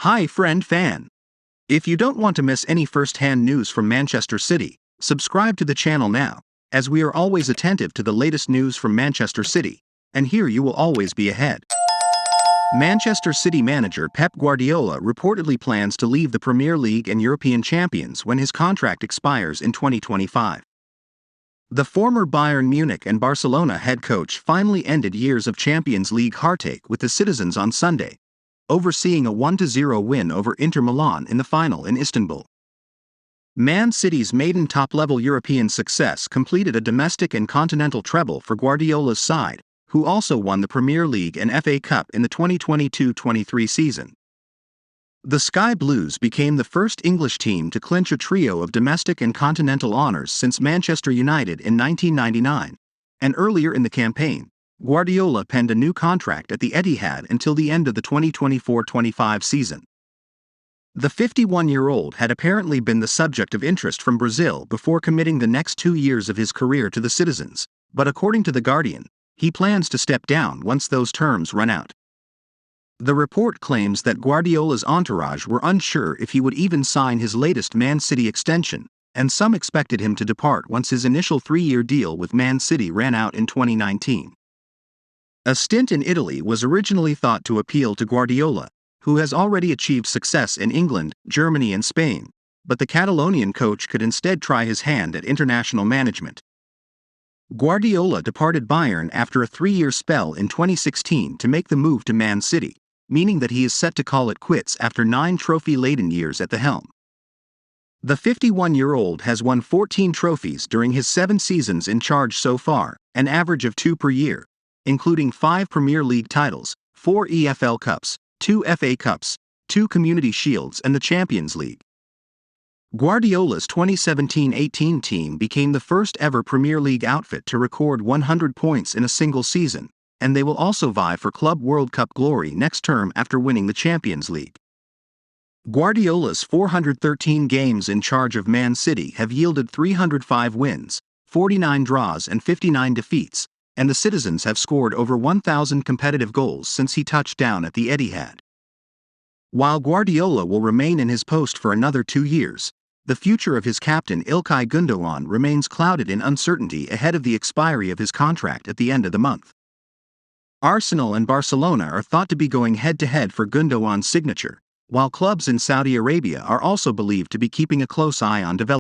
Hi friend fan. If you don't want to miss any first-hand news from Manchester City, subscribe to the channel now, as we are always attentive to the latest news from Manchester City, and here you will always be ahead. Manchester City manager Pep Guardiola reportedly plans to leave the Premier League and European champions when his contract expires in 2025. The former Bayern Munich and Barcelona head coach finally ended years of Champions League heartache with the citizens on Sunday, overseeing a 1-0 win over Inter Milan in the final in Istanbul. Man City's maiden top-level European success completed a domestic and continental treble for Guardiola's side, who also won the Premier League and FA Cup in the 2022-23 season. The Sky Blues became the first English team to clinch a trio of domestic and continental honours since Manchester United in 1999, and earlier in the campaign, Guardiola penned a new contract at the Etihad until the end of the 2024-25 season. The 51-year-old had apparently been the subject of interest from Brazil before committing the next 2 years of his career to the citizens, but according to The Guardian, he plans to step down once those terms run out. The report claims that Guardiola's entourage were unsure if he would even sign his latest Man City extension, and some expected him to depart once his initial 3-year deal with Man City ran out in 2019. A stint in Italy was originally thought to appeal to Guardiola, who has already achieved success in England, Germany and Spain, but the Catalonian coach could instead try his hand at international management. Guardiola departed Bayern after a 3-year spell in 2016 to make the move to Man City, meaning that he is set to call it quits after 9 trophy-laden years at the helm. The 51-year-old has won 14 trophies during his 7 seasons in charge so far, an average of 2 per year, including 5 Premier League titles, 4 EFL Cups, 2 FA Cups, 2 Community Shields and the Champions League. Guardiola's 2017-18 team became the first ever Premier League outfit to record 100 points in a single season, and they will also vie for Club World Cup glory next term after winning the Champions League. Guardiola's 413 games in charge of Man City have yielded 305 wins, 49 draws and 59 defeats, and the citizens have scored over 1,000 competitive goals since he touched down at the Etihad. While Guardiola will remain in his post for another 2 years, the future of his captain Ilkay Gundogan remains clouded in uncertainty ahead of the expiry of his contract at the end of the month. Arsenal and Barcelona are thought to be going head-to-head for Gundogan's signature, while clubs in Saudi Arabia are also believed to be keeping a close eye on developments.